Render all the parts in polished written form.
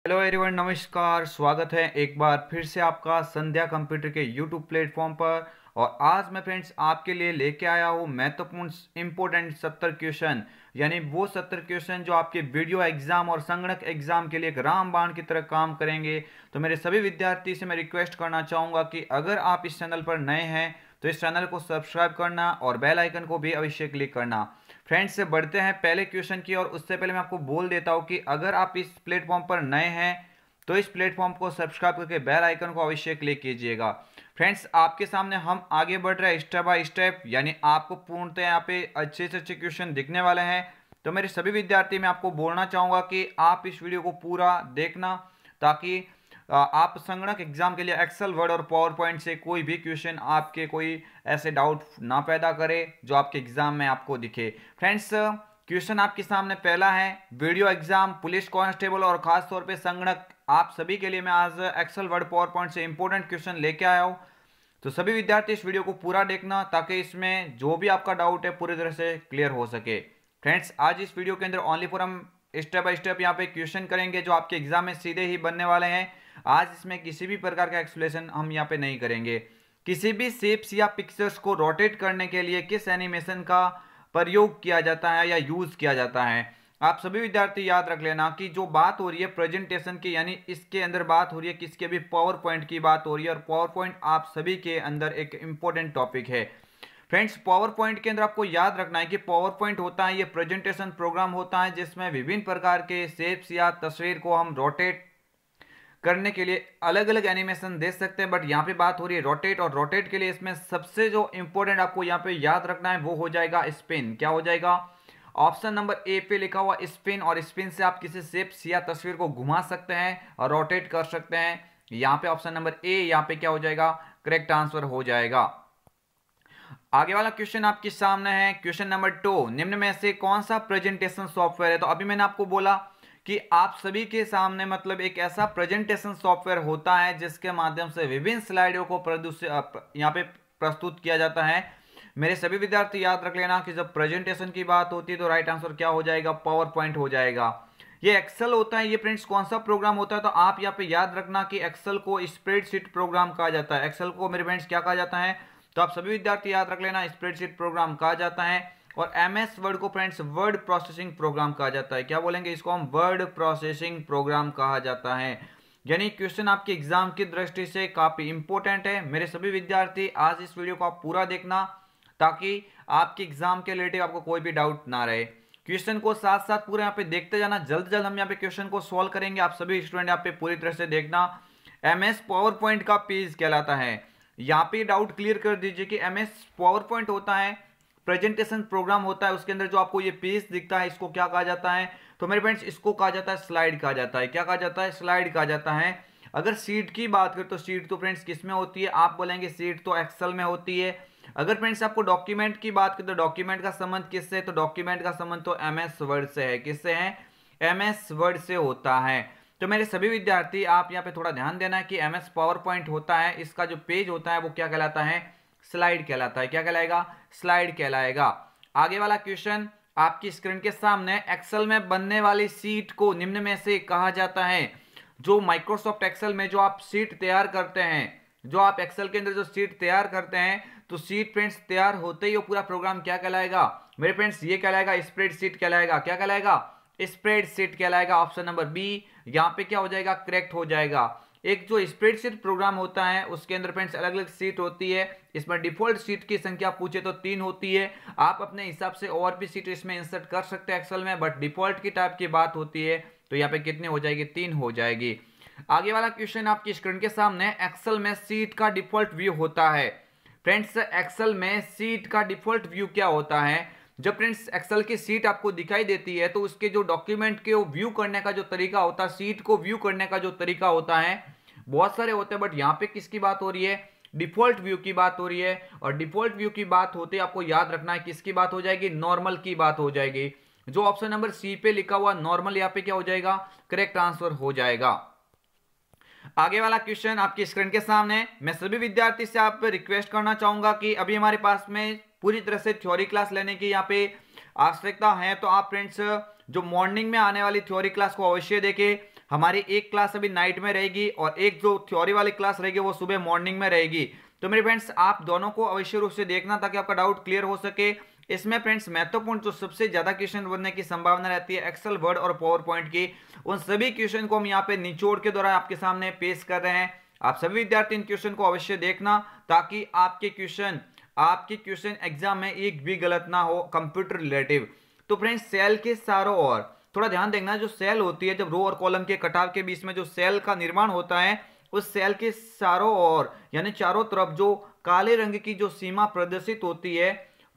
Hello everyone, नमस्कार। स्वागत है एक बार फिर से आपका संध्या कंप्यूटर के यूट्यूब प्लेटफॉर्म पर। और आज मैं फ्रेंड्स आपके लिए लेके आया हूँ महत्वपूर्ण इंपोर्टेंट 70 क्वेश्चन, यानी वो 70 क्वेश्चन जो आपके वीडियो एग्जाम और संगणक एग्जाम के लिए एक रामबाण की तरह काम करेंगे। तो मेरे सभी विद्यार्थी से मैं रिक्वेस्ट करना चाहूँगा कि अगर आप इस चैनल पर नए हैं तो इस चैनल को सब्सक्राइब करना और बेल आइकन को भी अवश्य क्लिक करना। फ्रेंड्स, से बढ़ते हैं पहले क्वेश्चन की। और उससे पहले मैं आपको बोल देता हूं कि अगर आप इस प्लेटफॉर्म पर नए हैं तो इस प्लेटफॉर्म को सब्सक्राइब करके बेल आइकन को अवश्य क्लिक कीजिएगा। फ्रेंड्स, आपके सामने हम आगे बढ़ रहे हैं स्टेप बाय स्टेप, यानी आपको पूर्णतः यहाँ पे अच्छे से अच्छे क्वेश्चन दिखने वाले हैं। तो मेरे सभी विद्यार्थी, मैं आपको बोलना चाहूंगा कि आप इस वीडियो को पूरा देखना, ताकि आप संगणक एग्जाम के लिए एक्सेल, वर्ड और पावर पॉइंट से कोई भी क्वेश्चन आपके कोई ऐसे डाउट ना पैदा करे जो आपके एग्जाम में आपको दिखे। फ्रेंड्स, क्वेश्चन आपके सामने पहला है, वीडियो एग्जाम पुलिस कांस्टेबल और खास तौर पे संगणक, आप सभी के लिए मैं आज एक्सेल, वर्ड, पावर पॉइंट से इंपॉर्टेंट क्वेश्चन लेके आया हूं। तो सभी विद्यार्थी इस वीडियो को पूरा देखना, ताकि इसमें जो भी आपका डाउट है पूरी तरह से क्लियर हो सके। फ्रेंड्स, आज इस वीडियो के अंदर ओनली फॉर हम स्टेप बाय स्टेप यहाँ पे क्वेश्चन करेंगे जो आपके एग्जाम में सीधे ही बनने वाले हैं। आज इसमें किसी भी प्रकार का एक्सप्लेनेशन हम यहाँ पे नहीं करेंगे। किसी भी शेप्स या पिक्चर्स को रोटेट करने के लिए किस एनिमेशन का प्रयोग किया जाता है या यूज किया जाता है। आप सभी विद्यार्थी याद रख लेना कि जो बात हो रही है प्रेजेंटेशन की, यानी इसके अंदर बात हो रही है किसके भी, पावर पॉइंट की बात हो रही है। और पावर पॉइंट आप सभी के अंदर एक इंपॉर्टेंट टॉपिक है। फ्रेंड्स, पावर पॉइंट के अंदर आपको याद रखना है कि पावर पॉइंट होता है ये प्रेजेंटेशन प्रोग्राम होता है जिसमें विभिन्न प्रकार के शेप्स या तस्वीर को हम रोटेट करने के लिए अलग अलग एनिमेशन दे सकते हैं। बट यहाँ पे बात हो रही है रोटेट, और रोटेट के लिए इसमें सबसे जो इंपॉर्टेंट आपको यहाँ पे याद रखना है वो हो जाएगा स्पिन। क्या हो जाएगा? ऑप्शन नंबर ए पे लिखा हुआ स्पिन। और स्पिन से आप किसी शेप्स या तस्वीर को घुमा सकते हैं और रोटेट कर सकते हैं। यहाँ पे ऑप्शन नंबर ए यहाँ पे क्या हो जाएगा? करेक्ट आंसर हो जाएगा। आगे वाला क्वेश्चन आपके सामने है, क्वेश्चन नंबर 2, निम्न में से कौन सा प्रेजेंटेशन सॉफ्टवेयर है? तो अभी मैंने आपको बोला कि आप सभी के सामने मतलब एक ऐसा प्रेजेंटेशन सॉफ्टवेयर होता है जिसके माध्यम से विभिन्न स्लाइडों को यहाँ पे प्रस्तुत किया जाता है। मेरे सभी विद्यार्थी याद रख लेना कि जब प्रेजेंटेशन की बात होती है तो राइट आंसर क्या हो जाएगा? पावर पॉइंट हो जाएगा। ये एक्सेल होता है। ये फ्रेंड्स कौन सा प्रोग्राम होता है? तो आप यहाँ पे याद रखना कि एक्सेल को स्प्रेडशीट प्रोग्राम कहा जाता है। एक्सेल को मेरे फ्रेंड्स क्या कहा जाता है? तो आप सभी विद्यार्थी याद रख लेना, स्प्रेडशीट प्रोग्राम कहा जाता है। और एमएस वर्ड को फ्रेंड्स वर्ड प्रोसेसिंग प्रोग्राम कहा जाता है। क्या बोलेंगे इसको? हम वर्ड प्रोसेसिंग प्रोग्राम कहा जाता है। यानी क्वेश्चन आपके एग्जाम की दृष्टि से काफी इंपॉर्टेंट है। मेरे सभी विद्यार्थी आज इस वीडियो को आप पूरा देखना, ताकि आपके एग्जाम के रिलेटेड आपको कोई भी डाउट ना रहे। क्वेश्चन को साथ साथ पूरे यहाँ पे देखते जाना। जल्द जल्द हम यहाँ पे क्वेश्चन को सॉल्व करेंगे। आप सभी स्टूडेंट यहाँ पे पूरी तरह से देखना। एमएस पावर पॉइंट का पेज कहलाता है। यहाँ पे डाउट क्लियर कर दीजिए कि एमएस पावर पॉइंट होता है, प्रेजेंटेशन प्रोग्राम होता है, उसके अंदर जो आपको ये पेज दिखता है इसको क्या कहा जाता है? तो मेरे फ्रेंड्स इसको कहा जाता है स्लाइड कहा जाता है। क्या कहा जाता है? स्लाइड कहा जाता है। अगर सीट की बात करें तो सीट तो फ्रेंड्स किस में होती है? आप बोलेंगे सीट तो एक्सेल में होती है। अगर फ्रेंड्स आपको डॉक्यूमेंट की बात करें तो डॉक्यूमेंट का संबंध किससे? तो डॉक्यूमेंट का संबंध तो एमएस वर्ड से है। किससे है? एमएस वर्ड से होता है। तो मेरे सभी विद्यार्थी आप यहाँ पे थोड़ा ध्यान देना है कि एमएस पावर पॉइंट होता है, इसका जो पेज होता है वो क्या कहलाता है? स्लाइड कहलाता है। क्या कहलाएगा? स्लाइड कहलाएगा। आगे वाला क्वेश्चन आपकी स्क्रीन के सामने, एक्सेल में बनने वाली सीट को निम्न में से कहा जाता है। जो माइक्रोसॉफ्ट एक्सेल में जो आप सीट तैयार करते हैं, जो आप एक्सेल के अंदर जो सीट तैयार करते हैं, तो सीट फ्रेंड्स तैयार होते ही वो पूरा प्रोग्राम क्या कहलाएगा? मेरे फ्रेंड्स ये कहलाएगा स्प्रेडशीट कहलाएगा। क्या कहलाएगा? स्प्रेडशीट कहलाएगा। ऑप्शन नंबर बी यहाँ पे क्या हो जाएगा? करेक्ट हो जाएगा। एक जो स्प्रेडशीट प्रोग्राम होता है उसके अंदर फ्रेंड्स अलग अलग सीट होती है। इसमें डिफॉल्ट सीट की संख्या पूछे तो 3 होती है। आप अपने हिसाब से और भी सीट इसमें इंसर्ट कर सकते हैं एक्सेल में, बट डिफॉल्ट की टाइप की बात होती है तो यहाँ पे कितनी हो जाएगी? 3 हो जाएगी। आगे वाला क्वेश्चन आपकी स्क्रीन के सामने, एक्सेल में सीट का डिफॉल्ट व्यू होता है। फ्रेंड्स एक्सेल में सीट का डिफॉल्ट व्यू क्या होता है? जब फ्रेंड्स एक्सेल की सीट आपको दिखाई देती है तो उसके जो डॉक्यूमेंट के व्यू करने का जो तरीका होता है, सीट को व्यू करने का जो तरीका होता है, बहुत सारे होते हैं, बट यहाँ पे किसकी बात हो रही है? डिफॉल्ट व्यू की बात हो रही है। और डिफॉल्ट व्यू की बात होते आपको याद रखना है किसकी बात हो जाएगी? नॉर्मल की बात हो जाएगी। जो ऑप्शन नंबर सी पे लिखा हुआ नॉर्मल, यहाँ पे क्या हो जाएगा? करेक्ट आंसर हो जाएगा। आगे वाला क्वेश्चन आपकी स्क्रीन के सामने, मैं सभी विद्यार्थी से आप रिक्वेस्ट करना चाहूंगा कि अभी हमारे पास में पूरी तरह से थ्योरी क्लास लेने की यहाँ पे आवश्यकता है, तो आप फ्रेंड्स जो मॉर्निंग में आने वाली थ्योरी क्लास को अवश्य देखें। हमारी एक क्लास अभी नाइट में रहेगी और एक जो थ्योरी वाली क्लास रहेगी वो सुबह मॉर्निंग में रहेगी। तो मेरे फ्रेंड्स आप दोनों को अवश्य रूप से देखना ताकि आपका डाउट क्लियर हो सके। इसमें फ्रेंड्स महत्वपूर्ण जो सबसे ज्यादा क्वेश्चन बनने की संभावना रहती है एक्सेल, वर्ड और पावर पॉइंट की, उन सभी क्वेश्चन को हम यहाँ पे निचोड़ के द्वारा आपके सामने पेश कर रहे हैं। आप सभी विद्यार्थी इन क्वेश्चन को अवश्य देखना ताकि आपके क्वेश्चन एग्जाम में एक भी गलत ना हो कंप्यूटर रिलेटिव। तो फ्रेंड्स सेल के चारों ओर थोड़ा ध्यान देखना, जो सेल होती है जब रो और कॉलम के कटाव के बीच में जो सेल का निर्माण होता है उस सेल के चारों ओर यानी चारों तरफ जो काले रंग की जो सीमा प्रदर्शित होती है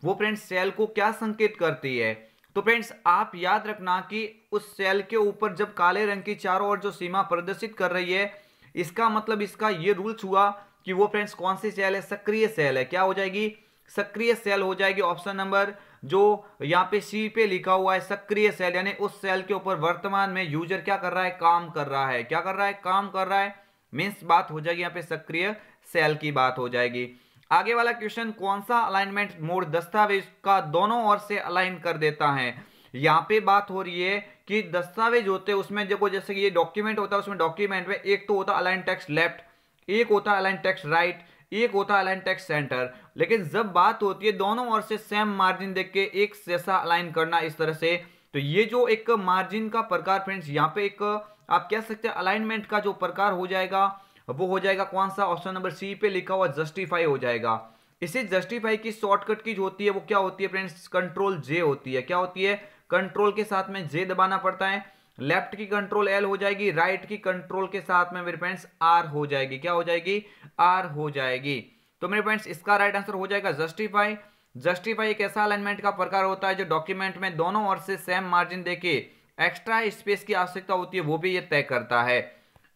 वो फ्रेंड्स सेल को क्या संकेत करती है। तो फ्रेंड्स आप याद रखना कि उस सेल के ऊपर जब काले रंग की चारों ओर जो सीमा प्रदर्शित कर रही है इसका मतलब इसका ये रूल्स हुआ कि वो फ्रेंड्स कौन सी सेल है, सक्रिय सेल है। क्या हो जाएगी, सक्रिय सेल हो जाएगी। ऑप्शन नंबर जो यहाँ पे सी पे लिखा हुआ है सक्रिय सेल, यानी उस सेल के ऊपर वर्तमान में यूजर क्या कर रहा है, काम कर रहा है। क्या कर रहा है, काम कर रहा है, मीन्स बात हो जाएगी यहाँ पे सक्रिय सेल की बात हो जाएगी। आगे वाला क्वेश्चन, कौन सा अलाइनमेंट मोड दस्तावेज का दोनों ओर से अलाइन कर देता है। यहाँ पे बात हो रही है कि दस्तावेज होते हैं उसमें देखो जैसे कि ये डॉक्यूमेंट होता है, उसमें डॉक्यूमेंट में एक तो होता है अलाइन टेक्स्ट लेफ्ट, एक होता है अलाइन टेक्स्ट राइट, एक होता है अलाइन टेक्स्ट सेंटर। लेकिन जब बात होती है दोनों ओर से सेम मार्जिन देख के एक जैसा अलाइन करना इस तरह से, तो ये जो एक मार्जिन का प्रकार फ्रेंड्स यहाँ पे एक आप कह सकते हैं अलाइनमेंट का जो प्रकार हो जाएगा वो हो जाएगा कौन सा, ऑप्शन नंबर सी पे लिखा हुआ जस्टिफाई हो जाएगा। इसे जस्टिफाई की शॉर्टकट की जो होती है वो क्या होती है फ्रेंड्स, कंट्रोल जे होती है। क्या होती है, कंट्रोल के साथ में जे दबाना पड़ता है। लेफ्ट की कंट्रोल एल हो जाएगी, राइट की कंट्रोल के साथ में मेरे फ्रेंड्स आर हो जाएगी। क्या हो जाएगी, आर हो जाएगी। तो मेरे फ्रेंड्स इसका राइट आंसर हो जाएगा जस्टिफाई। जस्टिफाई एक ऐसा अलाइनमेंट का प्रकार होता है जो डॉक्यूमेंट में दोनों ओर से सेम मार्जिन देके एक्स्ट्रा स्पेस की आवश्यकता होती है वो भी ये तय करता है।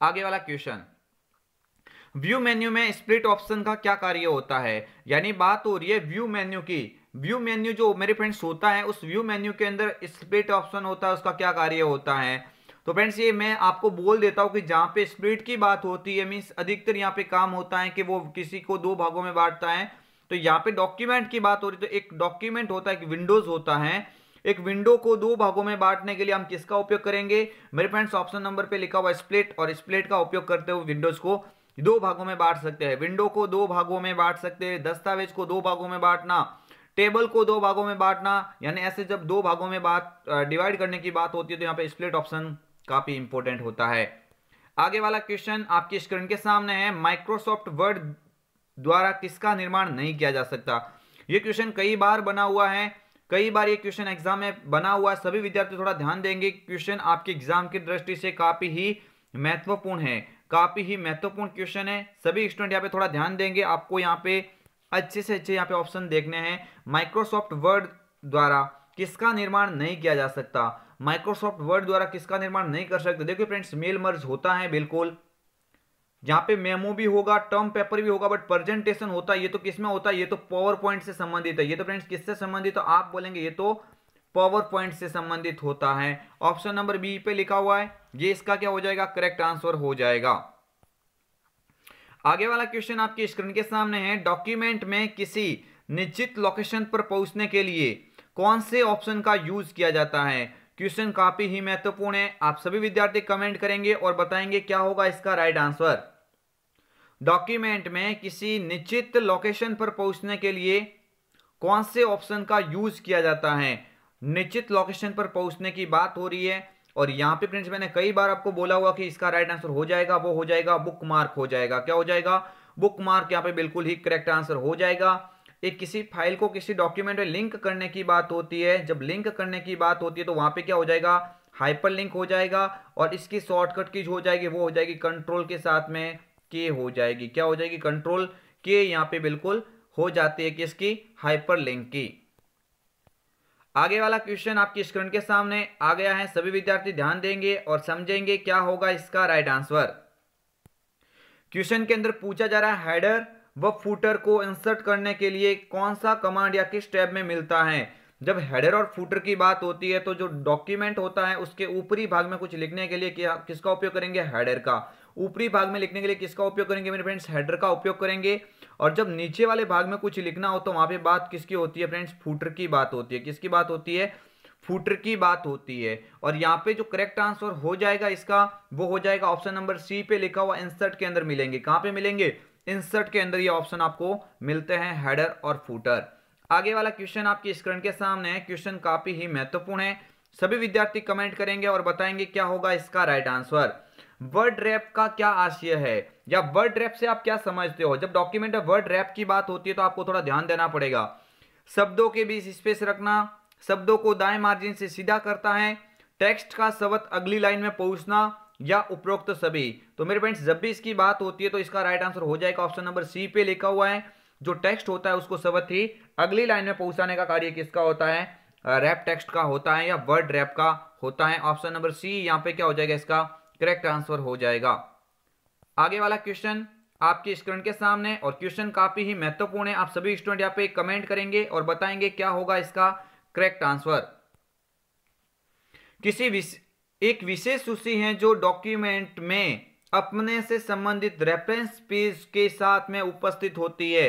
आगे वाला क्वेश्चन, व्यू मेन्यू में स्प्लिट ऑप्शन का क्या कार्य होता है। यानी बात हो रही है व्यू मेन्यू की। व्यू मेन्यू जो मेरे फ्रेंड्स होता है उस व्यू मेन्यू के अंदर स्प्लिट ऑप्शन होता है, उसका क्या कार्य होता है। तो फ्रेंड्स ये मैं आपको बोल देता हूं कि जहां पे स्प्लिट की बात होती है मींस अधिकतर यहां पे काम होता है कि वो किसी को दो भागों में बांटता है। तो यहाँ पे डॉक्यूमेंट की बात हो रही है तो एक डॉक्यूमेंट होता है, एक विंडोज होता है। एक विंडो को दो भागों में बांटने के लिए हम किसका उपयोग करेंगे मेरे फ्रेंड्स, ऑप्शन नंबर पे लिखा हुआ स्प्लिट, और स्प्लिट का उपयोग करते हुए विंडोज को दो भागों में बांट सकते हैं। विंडो को दो भागों में बांट सकते हैं, दस्तावेज को दो भागों में बांटना, टेबल को दो भागों में बांटना, यानी ऐसे जब दो भागों में बात डिवाइड करने की बात होती है तो यहाँ पे स्प्लिट ऑप्शन काफी इंपॉर्टेंट होता है। आगे वाला क्वेश्चन आपकी स्क्रीन के सामने है, माइक्रोसॉफ्ट वर्ड द्वारा किसका निर्माण नहीं किया जा सकता। ये क्वेश्चन कई बार बना हुआ है, कई बार ये क्वेश्चन एग्जाम में बना हुआ है। सभी विद्यार्थी थोड़ा ध्यान देंगे, क्वेश्चन आपके एग्जाम की दृष्टि से काफी ही महत्वपूर्ण है, काफी ही महत्वपूर्ण क्वेश्चन है। सभी स्टूडेंट यहाँ पे थोड़ा ध्यान देंगे, आपको यहाँ पे अच्छे से अच्छे यहाँ पे ऑप्शन देखने हैं। माइक्रोसॉफ्ट वर्ड द्वारा किसका निर्माण नहीं किया जा सकता, माइक्रोसॉफ्ट वर्ड द्वारा किसका निर्माण नहीं कर सकते। देखिए फ्रेंड्स मेल मर्ज होता है बिल्कुल, यहाँ पे मेमो भी होगा, टर्म पेपर भी होगा, बट प्रेजेंटेशन होता है ये तो किसमें होता है, ये तो पावर पॉइंट से संबंधित है। ये तो फ्रेंड्स किससे संबंधित, तो आप बोलेंगे ये तो पावर पॉइंट से संबंधित होता है। ऑप्शन नंबर बी पे लिखा हुआ है, ये इसका क्या हो जाएगा, करेक्ट आंसर हो जाएगा। आगे वाला क्वेश्चन आपकी स्क्रीन के सामने है, डॉक्यूमेंट में किसी निश्चित लोकेशन पर पहुंचने के लिए कौन से ऑप्शन का यूज किया जाता है। क्वेश्चन काफी ही महत्वपूर्ण है, आप सभी विद्यार्थी कमेंट करेंगे और बताएंगे क्या होगा इसका राइट आंसर। डॉक्यूमेंट में किसी निश्चित लोकेशन पर पहुंचने के लिए कौन से ऑप्शन का यूज किया जाता है। निश्चित लोकेशन पर पहुंचने की बात हो रही है, और यहां पे फ्रेंड्स मैंने कई बार आपको बोला हुआ कि इसका राइट आंसर हो जाएगा, वो हो जाएगा बुकमार्क हो जाएगा। क्या हो जाएगा, बुकमार्क, यहाँ पे बिल्कुल ही करेक्ट आंसर हो जाएगा। एक किसी फाइल को किसी डॉक्यूमेंट में लिंक करने की बात होती है, जब लिंक करने की बात होती है तो वहां पे क्या हो जाएगा, हाइपर लिंक हो जाएगा, और इसकी शॉर्टकट की जो हो जाएगी वो हो जाएगी कंट्रोल के साथ में के हो जाएगी। क्या हो जाएगी, कंट्रोल के यहाँ पे बिल्कुल हो जाती है किसकी, हाइपर लिंक की। आगे वाला क्वेश्चन आपकी स्क्रीन के सामने आ गया है, सभी विद्यार्थी ध्यान देंगे और समझेंगे क्या होगा इसका राइट आंसर। क्वेश्चन के अंदर पूछा जा रहा है हेडर व फुटर को इंसर्ट करने के लिए कौन सा कमांड या किस टैब में मिलता है। जब हेडर और फुटर की बात होती है तो जो डॉक्यूमेंट होता है उसके ऊपरी भाग में कुछ लिखने के लिए किसका उपयोग करेंगे, हेडर का। ऊपरी भाग में लिखने के लिए किसका उपयोग करेंगे मेरे फ्रेंड्स, हेडर का उपयोग करेंगे। और जब नीचे वाले भाग में कुछ लिखना हो तो वहां पे बात किसकी होती है फ्रेंड्स, फुटर की बात होती है। किसकी बात होती है, फुटर की बात होती है। और यहाँ पे जो करेक्ट आंसर हो जाएगा इसका वो हो जाएगा ऑप्शन नंबर सी पे लिखा हुआ इंसर्ट के अंदर मिलेंगे। कहाँ पे मिलेंगे? इंसर्ट के अंदर ये ऑप्शन आपको मिलते हैं, हेडर और फुटर। आगे वाला क्वेश्चन आपकी स्क्रीन के सामने है। क्वेश्चन काफी ही महत्वपूर्ण है। सभी विद्यार्थी कमेंट करेंगे और बताएंगे क्या होगा इसका राइट आंसर। वर्ड रैप का क्या आशय है, या वर्ड रैप से आप क्या समझते हो? जब डॉक्यूमेंट में वर्ड रैप की बात होती है तो आपको थोड़ा ध्यान देना पड़ेगा। शब्दों के बीच स्पेस रखना, शब्दों को दाएं मार्जिन से सीधा करता है, टेक्स्ट का शब्द अगली लाइन में पहुंचना, या उपरोक्त सभी। तो मेरे फ्रेंड्स जब भी इसकी बात होती है तो इसका राइट आंसर हो जाएगा ऑप्शन नंबर सी पे लिखा हुआ है। जो टेक्स्ट होता है उसको शब्द ही अगली लाइन में पहुंचाने का कार्य किसका होता है? रैप टेक्स्ट का होता है, या वर्ड रैप का होता है। ऑप्शन नंबर सी यहाँ पे क्या हो जाएगा? इसका करेक्ट आंसर हो जाएगा। आगे वाला क्वेश्चन आपकी स्क्रीन के सामने, और क्वेश्चन काफी ही महत्वपूर्ण है। आप सभी स्टूडेंट यहाँ पे कमेंट करेंगे और बताएंगे क्या होगा इसका करेक्ट आंसर। एक विशेष सूची है जो डॉक्यूमेंट में अपने से संबंधित रेफरेंस पेज के साथ में उपस्थित होती है।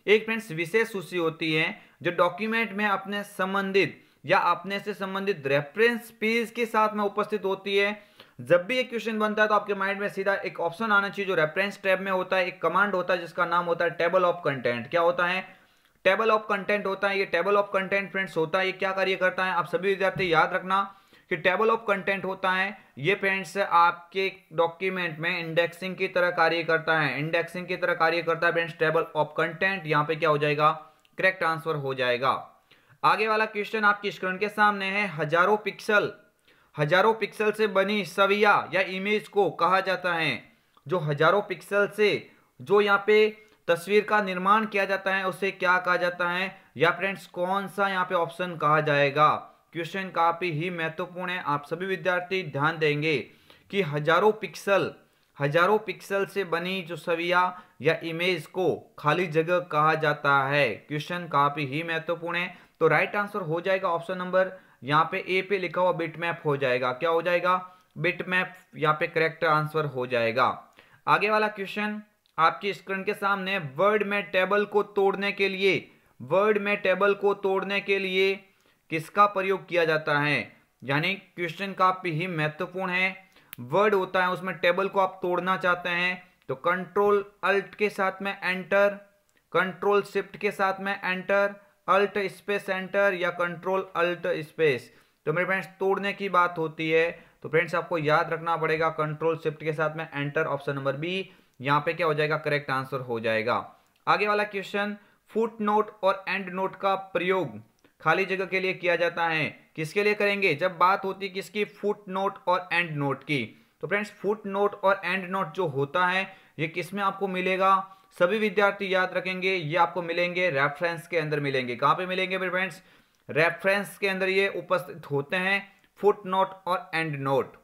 एक फ्रेंड्स विशेष सूची होती है जो डॉक्यूमेंट में अपने संबंधित या अपने से संबंधित रेफरेंस पेज के साथ में उपस्थित होती है। जब भी एक क्वेश्चन बनता है तो आपके माइंड में सीधा एक ऑप्शन आना चाहिए जो रेफरेंस टैब में होता है। एक कमांड होता है जिसका नाम होता है टेबल ऑफ कंटेंट। क्या होता है? टेबल ऑफ कंटेंट होता है। ये टेबल ऑफ कंटेंट फ्रेंड्स होता है, ये क्या कार्य करता है? आप सभी विद्यार्थी याद रखना कि टेबल ऑफ कंटेंट होता है ये फ्रेंड्स आपके डॉक्यूमेंट में इंडेक्सिंग की तरह कार्य करता है। इंडेक्सिंग की तरह कार्य करता है फ्रेंड्स टेबल ऑफ कंटेंट। यहाँ पे क्या हो जाएगा? करेक्ट आंसर हो जाएगा। आगे वाला क्वेश्चन आपकी स्क्रीन के सामने है। हजारों पिक्सल से बनी छवियां या इमेज को कहा जाता है। जो हजारों पिक्सल से जो यहाँ पे तस्वीर का निर्माण किया जाता है उसे क्या कहा जाता है? या फ्रेंड्स कौन सा यहाँ पे ऑप्शन कहा जाएगा? क्वेश्चन काफी ही महत्वपूर्ण है। आप सभी विद्यार्थी ध्यान देंगे कि हजारों पिक्सल से बनी जो छवियां या इमेज को खाली जगह कहा जाता है। क्वेश्चन काफी ही महत्वपूर्ण है। तो राइट आंसर हो जाएगा ऑप्शन नंबर यहाँ पे ए पे लिखा हुआ बिटमैप हो जाएगा। क्या हो जाएगा? बिटमैप यहाँ पे करेक्ट आंसर हो जाएगा। आगे वाला क्वेश्चन आपकी स्क्रीन के सामने। वर्ड में टेबल को तोड़ने के लिए किसका प्रयोग किया जाता है? यानी क्वेश्चन काफी ही महत्वपूर्ण है। वर्ड होता है उसमें टेबल को आप तोड़ना चाहते हैं तो कंट्रोल अल्ट के साथ में एंटर, कंट्रोल शिफ्ट के साथ में एंटर, अल्ट स्पेस एंटर, या कंट्रोल अल्ट स्पेस। तो मेरे फ्रेंड्स तोड़ने की बात होती है तो फ्रेंड्स आपको याद रखना पड़ेगा कंट्रोल शिफ्ट के साथ में एंटर। ऑप्शन नंबर बी यहाँ पे क्या हो जाएगा? करेक्ट आंसर हो जाएगा। आगे वाला क्वेश्चन। फुट नोट और एंड नोट का प्रयोग खाली जगह के लिए किया जाता है। किसके लिए करेंगे? जब बात होती है किसकी? फुट नोट और एंड नोट की। तो फ्रेंड्स फुट नोट और एंड नोट जो होता है ये किस में आपको मिलेगा? सभी विद्यार्थी याद रखेंगे ये आपको मिलेंगे रेफरेंस के अंदर मिलेंगे। कहां पे मिलेंगे फ्रेंड्स? रेफरेंस के अंदर ये उपस्थित होते हैं, फुट नोट और एंड नोट।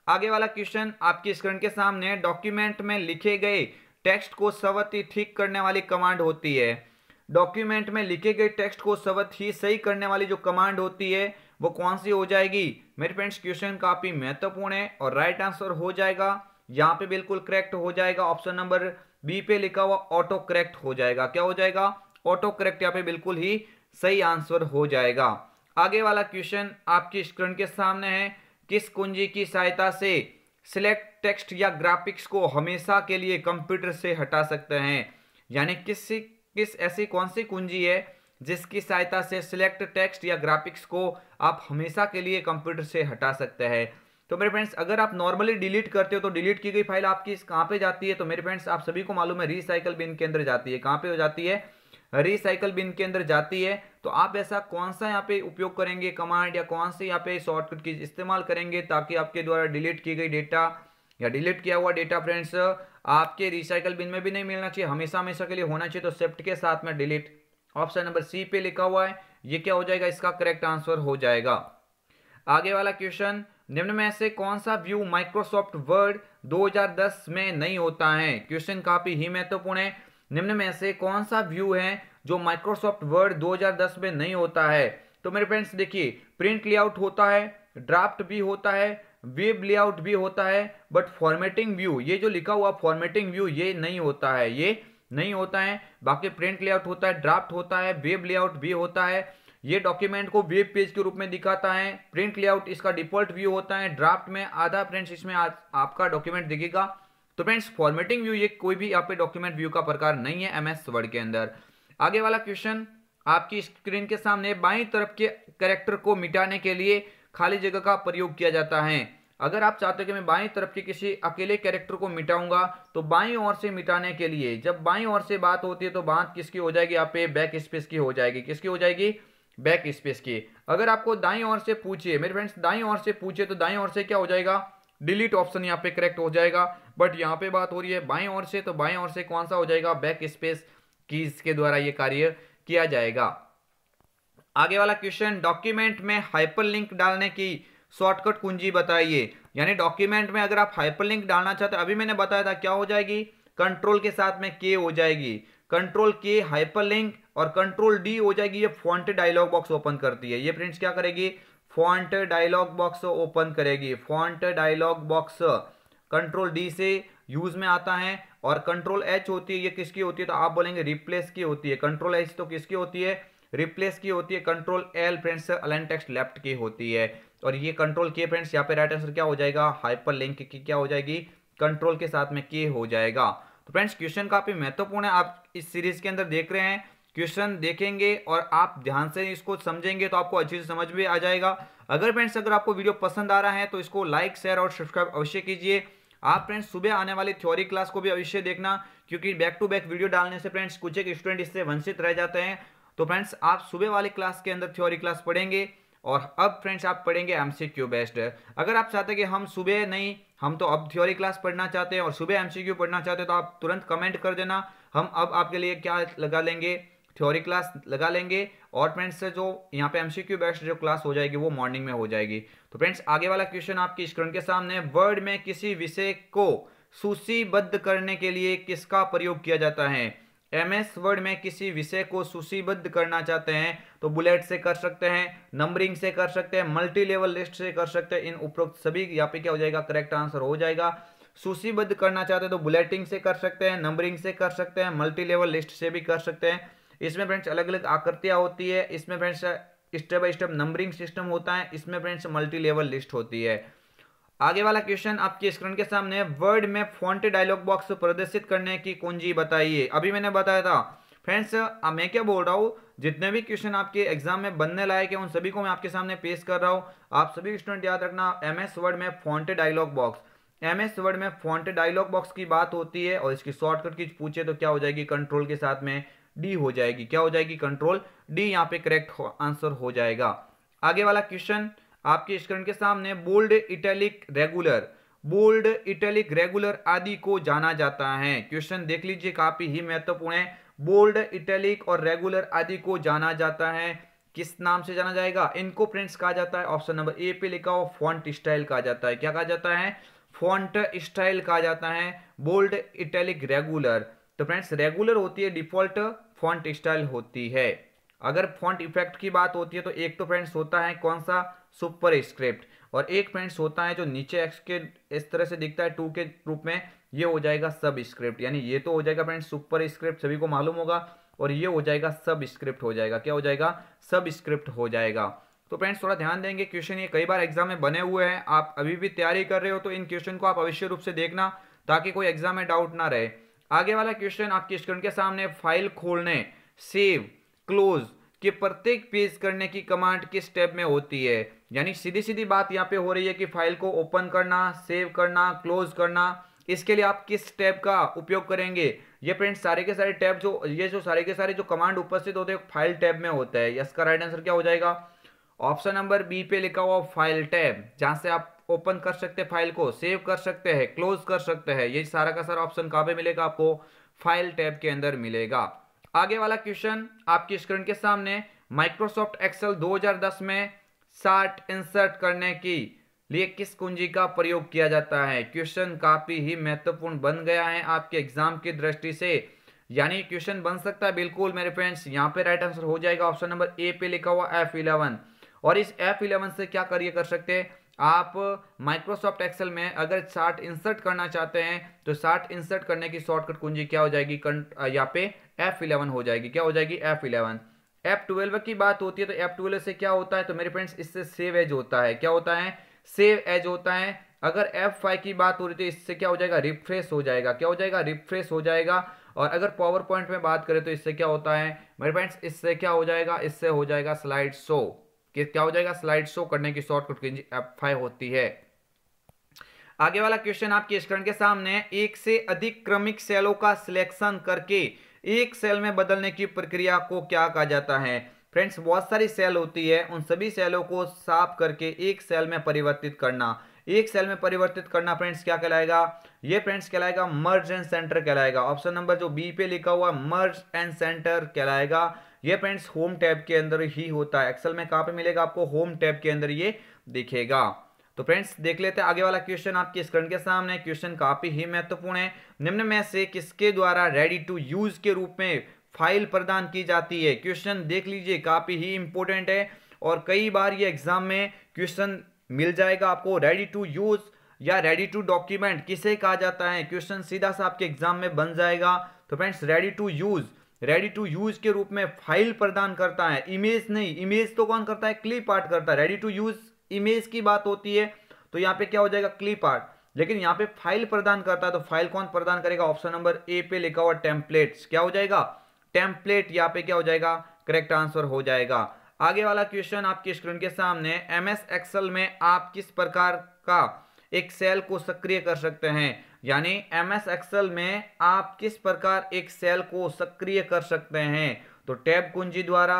आगे वाला क्वेश्चन आपकी स्क्रीन के सामने। डॉक्यूमेंट में लिखे गए टेक्स्ट को स्वतः ठीक करने वाली कमांड होती है। डॉक्यूमेंट में लिखे गए टेक्स्ट को स्वतः ही सही करने वाली जो कमांड होती है वो कौन सी हो जाएगी? मेरे फ्रेंड्स क्वेश्चन काफी महत्वपूर्ण है और राइट आंसर हो जाएगा यहाँ पे बिल्कुल करेक्ट हो जाएगा। ऑप्शन नंबर बी पे लिखा हुआ ऑटो करेक्ट हो जाएगा। क्या हो जाएगा? ऑटो करेक्ट यहाँ पे बिल्कुल ही सही आंसर हो जाएगा। आगे वाला क्वेश्चन आपकी स्क्रीन के सामने है। किस कुंजी की सहायता से सिलेक्ट टेक्स्ट या ग्राफिक्स को हमेशा के लिए कंप्यूटर से हटा सकते हैं? यानी किस ऐसी कौन सी कुंजी है जिसकी सहायता से सिलेक्ट टेक्स्ट या ग्राफिक्स को आप हमेशा के लिए कंप्यूटर से हटा सकते हैं? तो मेरे फ्रेंड्स अगर आप नॉर्मली डिलीट करते हो तो डिलीट की गई फाइल आपकी कहाँ पे जाती है? तो मेरे फ्रेंड्स आप सभी को मालूम है रिसाइकल बिन के अंदर जाती है। कहाँ पे हो जाती है? रिसाइकल बिन के अंदर जाती है। तो आप ऐसा कौन सा यहाँ पे उपयोग करेंगे कमांड, या कौन सी यहाँ पे शॉर्टकट की इस्तेमाल करेंगे ताकि आपके द्वारा डिलीट की गई डेटा या डिलीट किया हुआ डेटा फ्रेंड्स आपके रिसाइकल बिन में भी नहीं मिलना चाहिए, हमेशा हमेशा के लिए होना चाहिए। तो शिफ्ट के साथ में डिलीट। ऑप्शन नंबर सी पे लिखा हुआ है, ये क्या हो जाएगा? इसका करेक्ट आंसर हो जाएगा। आगे वाला क्वेश्चन। निम्न में से कौन सा व्यू माइक्रोसॉफ्ट वर्ड 2010 में नहीं होता है? क्वेश्चन काफी ही महत्वपूर्ण है। निम्न में से कौन सा व्यू है जो माइक्रोसॉफ्ट वर्ड 2010 में नहीं होता है? तो मेरे फ्रेंड्स देखिए प्रिंट लेआउट होता है, ड्राफ्ट भी होता है, वेब लेआउट भी होता है, बट फॉर्मेटिंग व्यू ये जो लिखा हुआ फॉर्मेटिंग व्यू ये नहीं होता है, ये नहीं होता है। बाकी प्रिंट लेआउट होता है, ड्राफ्ट होता है, वेब लेआउट भी होता है, ये डॉक्यूमेंट को वेब पेज के रूप में दिखाता है। प्रिंट लेआउट इसका डिफॉल्ट व्यू होता है। ड्राफ्ट में आधा फ्रेंड्स इसमें आपका डॉक्यूमेंट दिखेगा। तो फ्रेंड्स फॉर्मेटिंग व्यू ये कोई भी यहाँ पे डॉक्यूमेंट व्यू का प्रकार नहीं है एमएस वर्ड के अंदर। आगे वाला क्वेश्चन, आपकी स्क्रीन के सामने बाईं तरफ के कैरेक्टर को मिटाने के लिए खाली जगह का प्रयोग किया जाता है। अगर आप चाहते हो कि मैं बाईं तरफ के किसी अकेले कैरेक्टर को मिटाऊंगा तो बाईं ओर से मिटाने के लिए, जब बाईं ओर से बात होती है तो बात किसकी हो जाएगी, यहाँ पे बैक स्पेस की हो जाएगी। किसकी हो जाएगी, बैक स्पेस की। अगर आपको दाईं ओर से पूछिए मेरे फ्रेंड्स, दाईं ओर से पूछिए तो दाईं ओर से क्या हो जाएगा, डिलीट ऑप्शन यहाँ पे करेक्ट हो जाएगा। बट यहाँ पे बात हो रही है बाईं ओर से, तो बाईं ओर से कौन सा हो जाएगा, बैक स्पेस कीज के द्वारा ये कार्य किया जाएगा। आगे वाला क्वेश्चन, डॉक्यूमेंट में हाइपरलिंक डालने की शॉर्टकट कुंजी बताइए। यानी डॉक्यूमेंट में अगर आप हाइपरलिंक डालना चाहते हैं, अभी मैंने बताया था क्या हो जाएगी, कंट्रोल के साथ में के हो जाएगी, कंट्रोल के हाइपरलिंक, और कंट्रोल डी हो जाएगी ये फॉन्ट डायलॉग बॉक्स ओपन करती है। ये प्रिंट्स क्या करेगी, फॉन्ट डायलॉग बॉक्स ओपन करेगी। Font dialog box control D से यूज में आता है, और कंट्रोल एच होती है, ये किसकी होती है, तो आप बोलेंगे रिप्लेस की होती है। कंट्रोल एच तो किसकी होती है, रिप्लेस की होती है। Control L friends align text left की होती है, और ये कंट्रोल के फ्रेंड्स यहाँ पे राइट आंसर क्या हो जाएगा, हाइपर लिंक की क्या हो जाएगी, कंट्रोल के साथ में के हो जाएगा। तो फ्रेंड्स क्वेश्चन काफी महत्वपूर्ण है, आप इस सीरीज के अंदर देख रहे हैं, क्वेश्चन देखेंगे और आप ध्यान से इसको समझेंगे तो आपको अच्छी से समझ में आ जाएगा। अगर फ्रेंड्स अगर आपको वीडियो पसंद आ रहा है तो इसको लाइक शेयर और सब्सक्राइब अवश्य कीजिए। आप फ्रेंड्स सुबह आने वाली थ्योरी क्लास को भी अवश्य देखना, क्योंकि बैक टू बैक वीडियो डालने से फ्रेंड्स कुछ एक स्टूडेंट इससे वंचित रह जाते हैं। तो फ्रेंड्स आप सुबह वाली क्लास के अंदर थ्योरी क्लास पढ़ेंगे, और अब फ्रेंड्स आप पढ़ेंगे एमसीक्यू बेस्ड। अगर आप चाहते हैं कि हम सुबह नहीं, हम तो अब थ्योरी क्लास पढ़ना चाहते हैं और सुबह एमसीक्यू पढ़ना चाहते हैं, तो आप तुरंत कमेंट कर देना। हम अब आपके लिए क्या लगा लेंगे, थ्योरी क्लास लगा लेंगे, और फ्रेंड्स जो यहाँ पे एमसीक्यू बेस्ड जो क्लास हो जाएगी वो मॉर्निंग में हो जाएगी। तो फ्रेंड्स आगे वाला क्वेश्चन आपकी स्क्रीन के सामने, वर्ड में किसी विषय को सूचीबद्ध करने के लिए किसका प्रयोग किया जाता है। एमएस वर्ड में किसी विषय को सूचीबद्ध करना चाहते हैं तो बुलेट से कर सकते हैं, नंबरिंग से कर सकते हैं, मल्टी लेवल लिस्ट से कर सकते हैं। इन उपरोक्त सभी यहाँ पे क्या हो जाएगा, करेक्ट आंसर हो जाएगा। सूचीबद्ध करना चाहते हैं तो बुलेटिंग से कर सकते हैं, नंबरिंग से कर सकते हैं, मल्टी लेवल लिस्ट से भी कर सकते हैं। इसमें फ्रेंड्स अलग अलग आकृतियां होती है, इसमें friends step by step numbering system होता है, इसमें फ्रेंड्स मल्टी लेवल लिस्ट होती है। आगे वाला क्वेश्चन आपकी स्क्रीन के सामने, वर्ड में फॉन्ट डायलॉग बॉक्स प्रदर्शित करने की कुंजी बताइए। अभी मैंने बताया था फ्रेंड्स, मैं क्या बोल रहा हूँ, जितने भी क्वेश्चन आपके एग्जाम में बनने लायक है उन सभी को मैं आपके सामने पेश कर रहा हूँ। आप सभी स्टूडेंट याद रखना, एमएस वर्ड में font dialog box, MS word में फॉन्ट डायलॉग बॉक्स की बात होती है, और इसकी शॉर्टकट की पूछे तो क्या हो जाएगी, कंट्रोल के साथ में डी हो जाएगी। क्या हो जाएगी, कंट्रोल डी, यहाँ पे करेक्ट आंसर हो जाएगा। आगे वाला क्वेश्चन आपकी स्क्रीन के सामने, bold italic regular, bold italic regular आदि को जाना जाता है। क्वेश्चन देख लीजिए, काफी ही महत्वपूर्ण है। बोल्ड इटैलिक और रेगुलर आदि को जाना जाता है, किस नाम से जाना जाएगा, इनको फ्रेंड्स कहा जाता है, ऑप्शन नंबर ए पे लिखा हो, फॉन्ट स्टाइल कहा जाता है। क्या कहा जाता है, फॉन्ट स्टाइल कहा जाता है। बोल्ड इटैलिक रेगुलर, तो फ्रेंड्स रेगुलर होती है डिफॉल्ट, फॉन्ट स्टाइल होती है। अगर फॉन्ट इफेक्ट की बात होती है तो एक तो फ्रेंड्स होता है कौन सा, सुपर स्क्रिप्ट, और एक फ्रेंड्स होता है जो नीचे एक्स के इस तरह से दिखता है 2 के रूप में, ये हो जाएगा सब स्क्रिप्ट। यानी ये तो हो जाएगा फ्रेंड्स सुपर स्क्रिप्ट, सभी को मालूम होगा, और ये हो जाएगा सब स्क्रिप्ट हो जाएगा। क्या हो जाएगा, सब स्क्रिप्ट हो जाएगा। तो फ्रेंड्स थोड़ा ध्यान देंगे, क्वेश्चन ये कई बार एग्जाम में बने हुए हैं, आप अभी भी तैयारी कर रहे हो तो इन क्वेश्चन को आप अवश्य रूप से देखना, ताकि कोई एग्जाम में डाउट ना रहे। आगे वाला क्वेश्चन आपकी स्क्रीन के सामने, फाइल खोलने, सेव, क्लोज कि प्रत्येक पेज करने की कमांड किस स्टेप में होती है। यानी सीधी सीधी बात यहाँ पे हो रही है कि फाइल को ओपन करना, सेव करना, क्लोज करना, इसके लिए आप किस टैब का उपयोग करेंगे। ये फ्रेंड्स सारे के सारे टैब जो सारे के सारे जो कमांड उपस्थित होते हैं फाइल टैब में होता है। इसका राइट आंसर क्या हो जाएगा, ऑप्शन नंबर बी पे लिखा हुआ फाइल टैब, जहां से आप ओपन कर सकते हैं फाइल को, सेव कर सकते हैं, क्लोज कर सकते हैं। ये सारा का सारा ऑप्शन कहाँ पे मिलेगा आपको, फाइल टैब के अंदर मिलेगा। आगे वाला क्वेश्चन आपकी स्क्रीन के सामने, माइक्रोसॉफ्ट एक्सेल 2010 में चार्ट इंसर्ट करने की लिए किस कुंजी का प्रयोग किया जाता है। क्वेश्चन काफी ही महत्वपूर्ण बन गया है आपके एग्जाम की दृष्टि से, यानी क्वेश्चन बन सकता है बिल्कुल मेरे फ्रेंड्स। यहाँ पे राइट आंसर हो जाएगा ऑप्शन नंबर ए पे लिखा हुआ F11। और इस F11 से क्या कार्य कर सकते हैं आप, माइक्रोसॉफ्ट एक्सेल में अगर चार्ट इंसर्ट करना चाहते हैं तो चार्ट इंसर्ट करने की शॉर्टकट कुंजी क्या हो जाएगी, यहाँ पे F11 हो जाएगी। क्या हो जाएगी, F11। F12 की बात होती है तो F12 से क्या होता है, तो मेरे फ्रेंड्स इससे सेव एज होता है। क्या होता है, सेव एज होता है। अगर F5 की बात हो रही तो इससे क्या हो जाएगा, रिफ्रेश हो जाएगा। क्या हो जाएगा, रिफ्रेश हो जाएगा। और अगर पावर पॉइंट में बात करें तो इससे क्या होता है मेरे फ्रेंड्स, इससे क्या हो जाएगा, इससे हो जाएगा स्लाइड शो। क्या हो जाएगा, स्लाइड शो करने की शॉर्टकट कुंजी F5 होती है। आगे वाला क्वेश्चन आपके स्क्रीन के सामने, एक से अधिक क्रमिक सेलों का सिलेक्शन करके एक सेल में बदलने की प्रक्रिया को क्या कहा जाता है। फ्रेंड्स बहुत सारी सेल होती है, उन सभी सेलों को साफ करके एक सेल में परिवर्तित करना। एक सेल में परिवर्तित करना फ्रेंड्स क्या कहलाएगा, ये फ्रेंड्स कहलाएगा मर्ज एंड सेंटर कहलाएगा। ऑप्शन नंबर जो बी पे लिखा हुआ मर्ज एंड सेंटर कहलाएगा। ये फ्रेंड्स होम टैब के अंदर ही होता है। एक्सेल में कहां पे मिलेगा आपको, होम टैब के अंदर ये दिखेगा। तो फ्रेंड्स देख लेते हैं आगे वाला क्वेश्चन आपके स्क्रीन के सामने। क्वेश्चन काफी ही महत्वपूर्ण है। निम्न में से किसके द्वारा रेडी टू यूज के रूप में फाइल प्रदान की जाती है। क्वेश्चन देख लीजिए, काफी ही इंपॉर्टेंट है और कई बार ये एग्जाम में क्वेश्चन मिल जाएगा आपको। रेडी टू यूज या रेडी टू डॉक्यूमेंट किसे कहा जाता है, क्वेश्चन सीधा सा आपके एग्जाम में बन जाएगा। तो फ्रेंड्स रेडी टू यूज के रूप में फाइल प्रदान करता है, इमेज नहीं। इमेज तो कौन करता है, क्लिप आर्ट करता है। रेडी टू यूज इमेज की बात होती है तो यहाँ पे क्या हो जाएगा, क्लिप आर्ट। लेकिन यहाँ पे फाइल प्रदान करता है तो फाइल कौन प्रदान करेगा, ऑप्शन नंबर ए पे लिखा हुआ टेम्पलेट्स। क्या हो जाएगा, टेम्पलेट। यहाँ पे क्या हो जाएगा, करेक्ट आंसर हो जाएगा। आगे वाला क्वेश्चन आपकी स्क्रीन के सामने, एमएस एक्सेल में आप किस प्रकार का एक सेल को सक्रिय कर सकते हैं। यानी एमएस एक्सेल में आप किस प्रकार एक सेल को सक्रिय कर सकते हैं। तो टैब कुंजी द्वारा,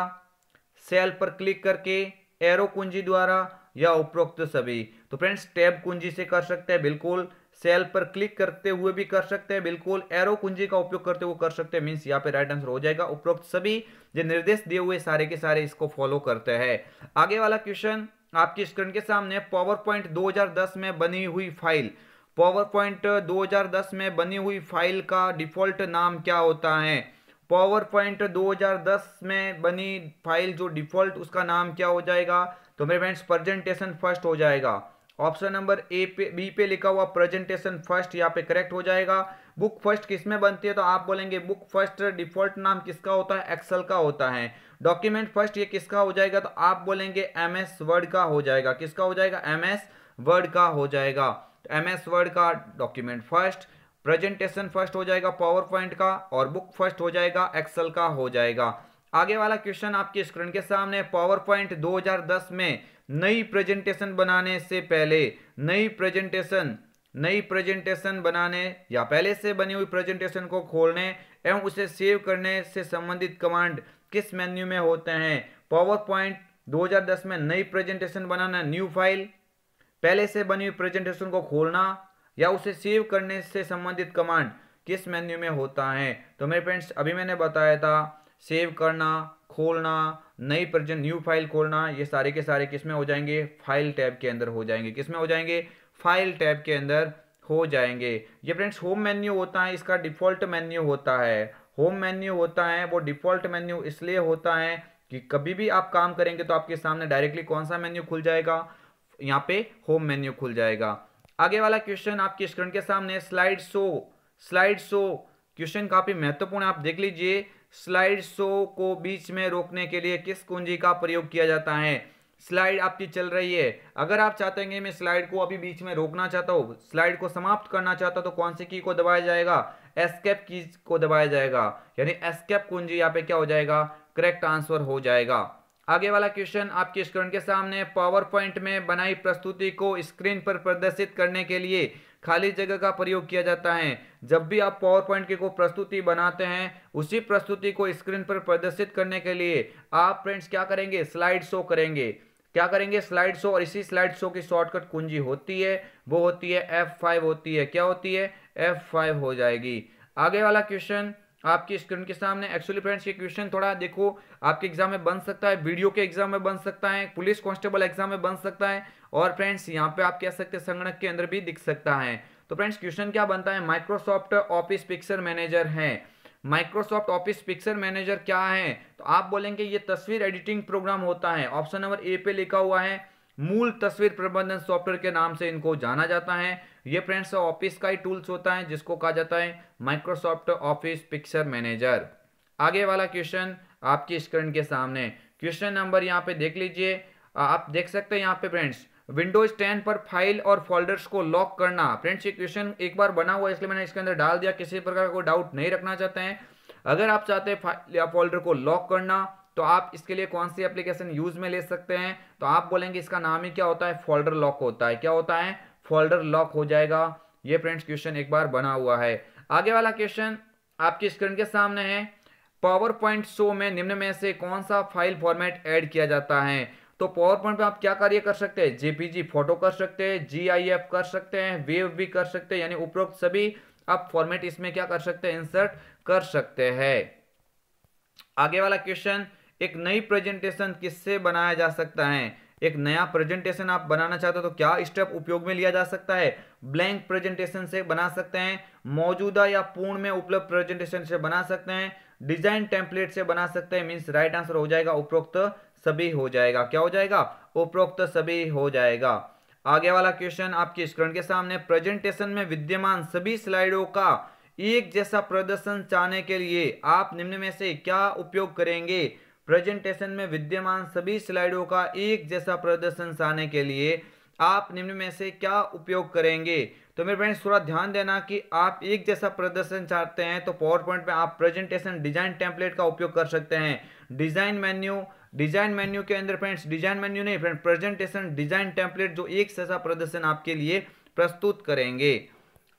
सेल पर क्लिक करके, एरो कुंजी द्वारा या उपरोक्त सभी। तो फ्रेंड्स टैब कुंजी से कर सकते हैं बिल्कुल, सेल पर क्लिक करते हुए भी कर सकते हैं बिल्कुल, एरो कुंजी का उपयोग करते हुए कर सकते हैं। मींस यहाँ पे राइट आंसर हो जाएगा उपरोक्त सभी। जो निर्देश दिए हुए सारे के सारे इसको फॉलो करते हैं। आगे वाला क्वेश्चन आपकी स्क्रीन के सामने, पावर पॉइंट 2010 में बनी हुई फाइल, पावर पॉइंट 2010 में बनी हुई फाइल का डिफॉल्ट नाम क्या होता है। पावर पॉइंट 2010 में बनी फाइल जो डिफॉल्ट उसका नाम क्या हो जाएगा, तो मेरे फ्रेंड्स प्रेजेंटेशन फर्स्ट हो जाएगा। ऑप्शन नंबर ए पे बी पे लिखा हुआ प्रेजेंटेशन फर्स्ट यहाँ पे करेक्ट हो जाएगा। बुक फर्स्ट किसमें बनती है, तो आप बोलेंगे बुक फर्स्ट डिफॉल्ट नाम किसका होता है, एक्सेल का होता है। डॉक्यूमेंट फर्स्ट ये किसका हो जाएगा, तो आप बोलेंगे एमएस वर्ड का हो जाएगा। किसका हो जाएगा, एमएस वर्ड का हो जाएगा। एमएस वर्ड का डॉक्यूमेंट फर्स्ट, प्रेजेंटेशन फर्स्ट हो जाएगा पावर पॉइंट का, और बुक फर्स्ट हो जाएगा एक्सेल का हो जाएगा। आगे वाला क्वेश्चन आपके स्क्रीन के सामने, पावर पॉइंट 2010 में नई प्रेजेंटेशन बनाने से पहले, नई प्रेजेंटेशन बनाने या पहले से बनी हुई प्रेजेंटेशन को खोलने एवं उसे सेव करने से संबंधित कमांड किस मेन्यू में होते हैं। पावर पॉइंट 2010 में नई प्रेजेंटेशन बनाना, न्यू फाइल, पहले से बनी हुई प्रेजेंटेशन को खोलना या उसे सेव करने से संबंधित कमांड किस मेन्यू में होता है। तो मेरे फ्रेंड्स अभी मैंने बताया था, सेव करना, खोलना, नई प्रेजेंट न्यू फाइल खोलना, ये सारे के सारे किस में हो जाएंगे, फाइल टैब के अंदर हो जाएंगे। किस में हो जाएंगे, फाइल टैब के अंदर हो जाएंगे। ये फ्रेंड्स होम मेन्यू होता है, इसका डिफॉल्ट मेन्यू होता है। होम मेन्यू होता है, वो डिफॉल्ट मेन्यू इसलिए होता है कि कभी भी आप काम करेंगे तो आपके सामने डायरेक्टली कौन सा मेन्यू खुल जाएगा, यहाँ पे होम मेन्यू खुल जाएगा। आगे वाला क्वेश्चन आपकी स्क्रीन के सामने, स्लाइड शो क्वेश्चन काफी महत्वपूर्ण है, आप देख लीजिए। स्लाइड शो को बीच में रोकने के लिए किस कुंजी का प्रयोग किया जाता है। स्लाइड आपकी चल रही है, अगर आप चाहते हैं मैं स्लाइड को अभी बीच में रोकना चाहता हूँ, स्लाइड को समाप्त करना चाहता हूँ, तो कौन सी की को दबाया जाएगा, एस्केप की को दबाया जाएगा। यानी एस्केप कुंजी यहाँ पे क्या हो जाएगा, करेक्ट आंसर हो जाएगा। आगे वाला क्वेश्चन आपके स्क्रीन के सामने, पावर पॉइंट में बनाई प्रस्तुति को स्क्रीन पर प्रदर्शित करने के लिए खाली जगह का प्रयोग किया जाता है। जब भी आप पावर पॉइंट की कोई प्रस्तुति बनाते हैं, उसी प्रस्तुति को स्क्रीन पर प्रदर्शित करने के लिए आप फ्रेंड्स क्या करेंगे, स्लाइड शो करेंगे। क्या करेंगे, स्लाइड शो। और इसी स्लाइड शो की शॉर्टकट कुंजी होती है, वो होती है F5 होती है। क्या होती है, F5 हो जाएगी। आगे वाला क्वेश्चन आपकी स्क्रीन के सामने, एक्चुअली फ्रेंड्स ये क्वेश्चन थोड़ा देखो आपके एग्जाम में बन सकता है, वीडियो के एग्जाम में बन सकता है, पुलिस कांस्टेबल एग्जाम में बन सकता है, और फ्रेंड्स यहाँ पे आप कह सकते हैं संगणक के अंदर भी दिख सकता है। तो फ्रेंड्स क्वेश्चन क्या बनता है, माइक्रोसॉफ्ट ऑफिस पिक्चर मैनेजर है। माइक्रोसॉफ्ट ऑफिस पिक्चर मैनेजर क्या है, तो आप बोलेंगे ये तस्वीर एडिटिंग प्रोग्राम होता है। ऑप्शन नंबर ए पे लिखा हुआ है, मूल तस्वीर प्रबंधन सॉफ्टवेयर के नाम से इनको जाना जाता है। ये फ्रेंड्स ऑफिस का ही टूल्स होता है जिसको कहा जाता है माइक्रोसॉफ्ट ऑफिस पिक्चर मैनेजर। आगे वाला क्वेश्चन आपकी स्क्रीन के सामने। क्वेश्चन नंबर यहाँ पे देख लीजिए, आप देख सकते हैं यहाँ पे फ्रेंड्स, विंडोज 10 पर फाइल और फोल्डर्स को लॉक करना। फ्रेंड्स ये क्वेश्चन एक बार बना हुआ है इसलिए मैंने इसके अंदर डाल दिया, किसी प्रकार का कोई डाउट नहीं रखना चाहते हैं। अगर आप चाहते हैं फाइल या फोल्डर को लॉक करना तो आप इसके लिए कौन सी एप्लीकेशन यूज में ले सकते हैं, तो आप बोलेंगे इसका नाम ही क्या होता है, फोल्डर लॉक होता है। क्या होता है, फोल्डर लॉक हो जाएगा। ये फ्रेंड्स क्वेश्चन एक बार बना हुआ है। आगे वाला क्वेश्चन आपकी स्क्रीन के सामने है, पावर पॉइंट शो में निम्न में से कौन सा फाइल फॉर्मेट ऐड किया जाता है। तो पावर पॉइंट पे आप क्या कार्य कर सकते हैं, जेपीजी फोटो कर सकते हैं, जीआईएफ कर सकते हैं, वेव भी कर सकते हैं, यानी उपरोक्त सभी आप फॉर्मेट इसमें क्या कर सकते हैं, इंसर्ट कर सकते हैं। आगे वाला क्वेश्चन, एक नई प्रेजेंटेशन किससे बनाया जा सकता है। एक नया प्रेजेंटेशन आप बनाना चाहते हो तो क्या स्टेप उपयोग में लिया जा सकता है, ब्लैंक प्रेजेंटेशन से बना सकते हैं, मौजूदा या पूर्ण में उपलब्ध प्रेजेंटेशन से बना सकते हैं, डिजाइन टेम्पलेट से बना सकते हैं। मींस राइट आंसर हो जाएगा उपरोक्त सभी हो जाएगा। क्या हो जाएगा, उपरोक्त सभी हो जाएगा। आगे वाला क्वेश्चन आपकी स्क्रीन के सामने, प्रेजेंटेशन में विद्यमान सभी स्लाइडों का एक जैसा प्रदर्शन चाहने के लिए आप निम्न में से क्या उपयोग करेंगे। प्रेजेंटेशन में विद्यमान सभी स्लाइडों का एक जैसा प्रदर्शन चाहने के लिए आप निम्न में से क्या उपयोग करेंगे। तो मेरे फ्रेंड्स थोड़ा ध्यान देना कि आप एक जैसा प्रदर्शन चाहते हैं तो पावर पॉइंट में आप प्रेजेंटेशन डिजाइन टेम्पलेट का उपयोग कर सकते हैं। डिजाइन मेन्यू के अंदर फ्रेंड्स, डिजाइन मेन्यू नहीं फ्रेंड्स, प्रेजेंटेशन डिजाइन टेम्पलेट जो एक जैसा प्रदर्शन आपके लिए प्रस्तुत करेंगे।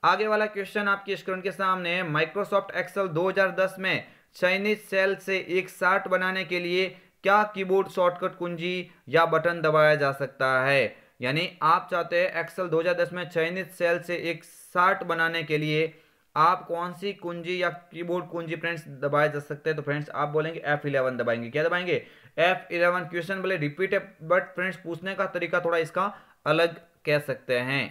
आगे वाला क्वेश्चन आपकी स्क्रीन के सामने है, माइक्रोसॉफ्ट एक्सेल 2010 में चयनित सेल से एक चार्ट बनाने के लिए क्या कीबोर्ड शॉर्टकट कुंजी या बटन दबाया जा सकता है। यानी आप चाहते हैं एक्सेल 2010 में चयनित सेल से एक चार्ट बनाने के लिए आप कौन सी कुंजी या कीबोर्ड कुंजी फ्रेंड्स दबाए जा सकते हैं। तो फ्रेंड्स आप बोलेंगे F11 दबाएंगे। क्या दबाएंगे, F11। क्वेश्चन बोले रिपीट है बट फ्रेंड्स पूछने का तरीका थोड़ा इसका अलग कह सकते हैं।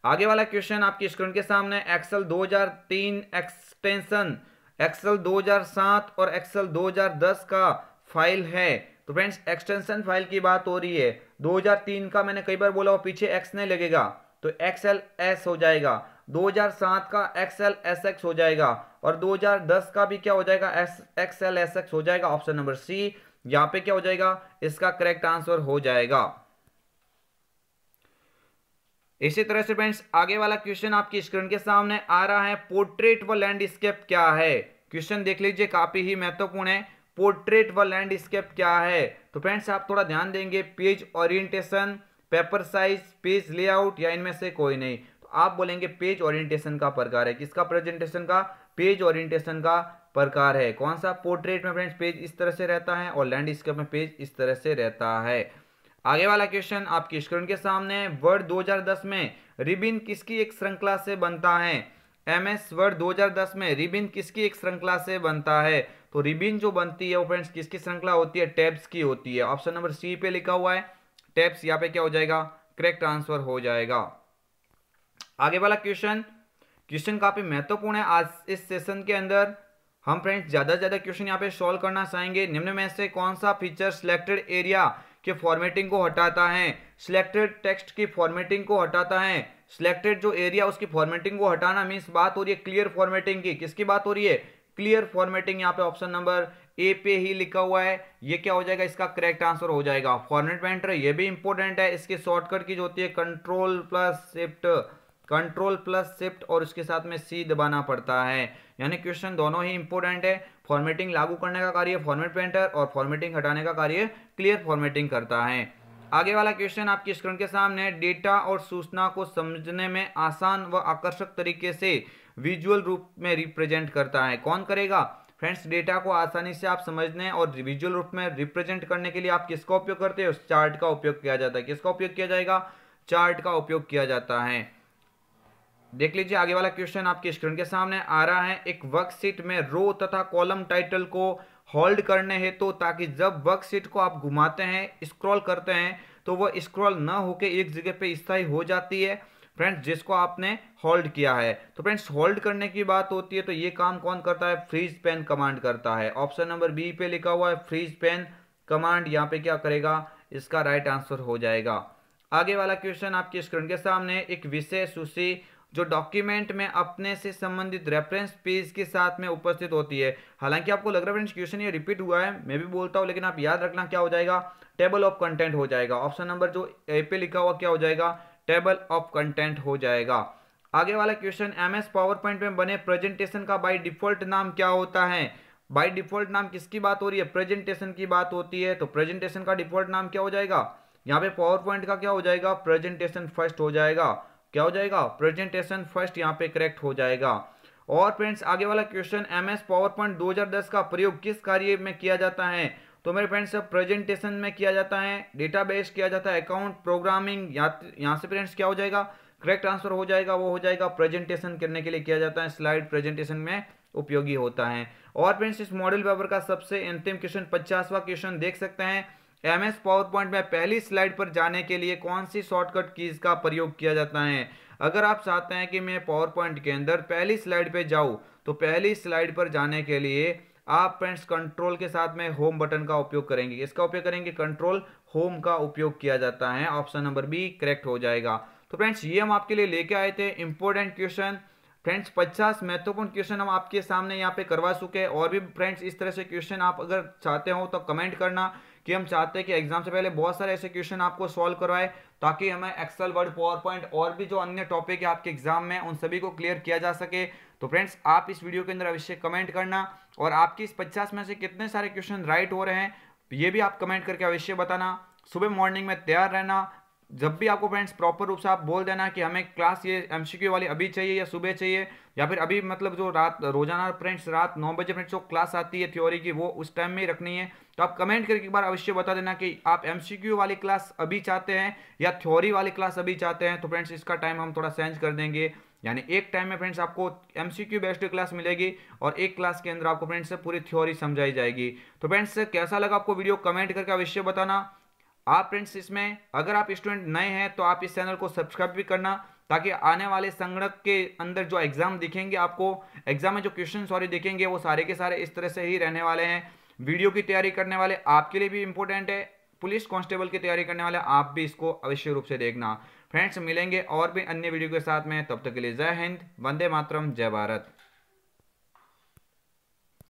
आगे वाला क्वेश्चन आपकी स्क्रीन के सामने, एक्सेल 2003 एक्सटेंशन एक्सेल 2007 और एक्सेल 2010 का फाइल है। तो फ्रेंड्स एक्सटेंशन फाइल की बात हो रही है। 2003 का मैंने कई बार बोला वो पीछे एक्स नहीं लगेगा तो एक्सएल एस हो जाएगा, 2007 का एक्सएल एस एक्स हो जाएगा और 2010 का भी क्या हो जाएगा, एक्सएल एस एक्स हो जाएगा। ऑप्शन नंबर सी यहाँ पे क्या हो जाएगा, इसका करेक्ट आंसर हो जाएगा। इसी तरह से फ्रेंड्स आगे वाला क्वेश्चन आपकी स्क्रीन के सामने आ रहा है, पोर्ट्रेट व लैंडस्केप क्या है। क्वेश्चन देख लीजिए, काफी ही महत्वपूर्ण है। पोर्ट्रेट व लैंडस्केप क्या है, तो फ्रेंड्स आप थोड़ा ध्यान देंगे, page orientation, paper size, page layout या इनमें से कोई नहीं। तो आप बोलेंगे पेज ओरिएंटेशन का प्रकार है। किसका प्रेजेंटेशन का, पेज ओरिएंटेशन का प्रकार है। कौन सा, पोर्ट्रेट में फ्रेंड्स पेज इस तरह से रहता है और लैंडस्केप में पेज इस तरह से रहता है। आगे वाला क्वेश्चन आपकी स्क्रीन के सामने, वर्ड 2010 में रिबिन किसकी एक श्रृंखला से बनता है। एमएस वर्ड 2010 में रिबिन किसकी एक श्रृंखला से बनता है। तो रिबिन जो बनती है वो फ्रेंड्स किसकी श्रृंखला होती है, टैब्स की होती है। ऑप्शन नंबर सी पे लिखा हुआ है टैब्स, यहाँ पे क्या हो जाएगा, करेक्ट आंसर हो जाएगा। आगे वाला क्वेश्चन काफी महत्वपूर्ण है। आज इस सेशन के अंदर हम फ्रेंड्स ज्यादा से ज्यादा क्वेश्चन यहाँ पे सॉल्व करना चाहेंगे। निम्न में से कौन सा फीचर सिलेक्टेड एरिया के फॉर्मेटिंग को हटाता है, सिलेक्टेड टेक्स्ट की फॉर्मेटिंग को हटाता है। सिलेक्टेड जो एरिया उसकी फॉर्मेटिंग को हटाना मींस बात हो रही है क्लियर फॉर्मेटिंग की। किसकी बात हो रही है, क्लियर फॉर्मेटिंग। यहाँ पे ऑप्शन नंबर ए पे ही लिखा हुआ है, ये क्या हो जाएगा, इसका करेक्ट आंसर हो जाएगा। फॉर्मेट पेंटर ये भी इंपॉर्टेंट है, इसकी शॉर्टकट की जो होती है कंट्रोल प्लस शिफ्ट और उसके साथ में सी दबाना पड़ता है। यानी क्वेश्चन दोनों ही इंपॉर्टेंट है। फॉर्मेटिंग लागू करने का कार्य फॉर्मेट पेंटर और फॉर्मेटिंग हटाने का कार्य क्लियर फॉर्मेटिंग करता है। आगे वाला क्वेश्चन आपकी स्क्रीन के सामने, डेटा और सूचना को समझने में आसान व आकर्षक तरीके से विजुअल रूप में रिप्रेजेंट करता है। कौन करेगा फ्रेंड्स, डेटा को आसानी से आप समझने और विजुअल रूप में रिप्रेजेंट करने के लिए आप किसका उपयोग करते हो, चार्ट का उपयोग किया जाता है। किसका उपयोग किया जाएगा, चार्ट का उपयोग किया जाता है। देख लीजिए आगे वाला क्वेश्चन आपकी स्क्रीन के सामने आ रहा है, एक वर्कशीट में रो तथा कॉलम टाइटल को होल्ड करने हेतु ताकि जब वर्कशीट को आप घुमाते हैं, स्क्रॉल करते हैं तो वह स्क्रॉल ना होके एक जगह पे स्थायी हो जाती है फ्रेंड्स, जिसको आपने होल्ड किया है। तो फ्रेंड्स होल्ड करने की बात होती है तो ये काम कौन करता है, फ्रीज पेन कमांड करता है। ऑप्शन नंबर बी पे लिखा हुआ है फ्रीज पेन कमांड, यहाँ पे क्या करेगा, इसका राइट आंसर हो जाएगा। आगे वाला क्वेश्चन आपकी स्क्रीन के सामने, एक विशेष सूची जो डॉक्यूमेंट में अपने से संबंधित रेफरेंस पेज के साथ में उपस्थित होती है। हालांकि आपको लग रहा है फ्रेंड्स क्वेश्चन ये रिपीट हुआ है, मैं भी बोलता हूँ, लेकिन आप याद रखना क्या हो जाएगा, टेबल ऑफ कंटेंट हो जाएगा। ऑप्शन नंबर जो ए पे लिखा हुआ क्या हो जाएगा, टेबल ऑफ कंटेंट हो जाएगा। आगे वाला क्वेश्चन, एमएस पावर पॉइंट में बने प्रेजेंटेशन का बाय डिफॉल्ट नाम क्या होता है। बाय डिफॉल्ट नाम किसकी बात हो रही है, प्रेजेंटेशन की बात होती है, तो प्रेजेंटेशन का डिफॉल्ट नाम क्या हो जाएगा, यहाँ पे पावर पॉइंट का क्या हो जाएगा, प्रेजेंटेशन फर्स्ट हो जाएगा। क्या हो जाएगा, प्रेजेंटेशन फर्स्ट यहाँ पे करेक्ट हो जाएगा। और फ्रेंड्स आगे वाला क्वेश्चन, एमएस पावर पॉइंट 2010 का प्रयोग किस कार्य में किया जाता है। तो मेरे फ्रेंड्स प्रेजेंटेशन में किया जाता है, डेटाबेस किया जाता है, अकाउंट प्रोग्रामिंग, यहाँ से फ्रेंड्स क्या हो जाएगा, करेक्ट आंसर हो जाएगा, वो हो जाएगा प्रेजेंटेशन करने के लिए किया जाता है, स्लाइड प्रेजेंटेशन में उपयोगी होता है। और फ्रेंड्स इस मॉडल पेपर का सबसे अंतिम क्वेश्चन 50वां क्वेश्चन देख सकते हैं, एमएस पावर पॉइंट में पहली स्लाइड पर जाने के लिए कौन सी शॉर्टकट कीज का प्रयोग किया जाता है। अगर आप चाहते हैं कि मैं पावर पॉइंट के अंदर पहली स्लाइड पे जाऊं, तो पहली स्लाइड पर जाने के लिए आप फ्रेंड्स कंट्रोल के साथ में होम बटन का उपयोग करेंगे। इसका उपयोग करेंगे, कंट्रोल होम का उपयोग किया जाता है। ऑप्शन नंबर बी करेक्ट हो जाएगा। तो फ्रेंड्स ये हम आपके लिए लेके आए थे इंपॉर्टेंट क्वेश्चन। फ्रेंड्स 50 महत्वपूर्ण क्वेश्चन हम आपके सामने यहाँ पे करवा चुके हैं। और भी फ्रेंड्स इस तरह से क्वेश्चन आप अगर चाहते हो तो कमेंट करना कि हम चाहते हैं कि एग्जाम से पहले बहुत सारे ऐसे क्वेश्चन आपको सॉल्व करवाए, ताकि हमें एक्सेल, वर्ड, पावर पॉइंट और भी जो अन्य टॉपिक है आपके एग्जाम में उन सभी को क्लियर किया जा सके। तो फ्रेंड्स आप इस वीडियो के अंदर अवश्य कमेंट करना, और आपकी इस 50 में से कितने सारे क्वेश्चन राइट हो रहे हैं ये भी आप कमेंट करके अवश्य बताना। सुबह मॉर्निंग में तैयार रहना, जब भी आपको फ्रेंड्स प्रॉपर रूप से आप बोल देना कि हमें क्लास ये एमसीक्यू वाली अभी चाहिए या सुबह चाहिए, या फिर अभी मतलब जो रात रोजाना फ्रेंड्स रात 9 बजे फ्रेंड्स जो क्लास आती है थ्योरी की वो उस टाइम में ही रखनी है। तो आप कमेंट करके एक बार अवश्य बता देना कि आप एमसीक्यू वाली क्लास अभी चाहते हैं या थ्योरी वाली क्लास अभी चाहते हैं। तो फ्रेंड्स इसका टाइम हम थोड़ा चेंज कर देंगे, यानी एक टाइम में फ्रेंड्स आपको एमसीक्यू बेस्ड क्लास मिलेगी और एक क्लास के अंदर आपको फ्रेंड्स पूरी थ्योरी समझाई जाएगी। तो फ्रेंड्स कैसा लगा आपको वीडियो कमेंट करके अवश्य बताना। आप फ्रेंड्स इसमें अगर आप स्टूडेंट नए हैं तो आप इस चैनल को सब्सक्राइब भी करना, ताकि आने वाले संगणक के अंदर जो एग्जाम दिखेंगे आपको, एग्जाम में जो क्वेश्चन सॉरी दिखेंगे वो सारे के सारे इस तरह से ही रहने वाले हैं। वीडियो की तैयारी करने वाले आपके लिए भी इंपॉर्टेंट है, पुलिस कांस्टेबल की तैयारी करने वाले आप भी इसको अवश्य रूप से देखना। फ्रेंड्स मिलेंगे और भी अन्य वीडियो के साथ में, तब तक के लिए जय हिंद, वंदे मातरम, जय भारत।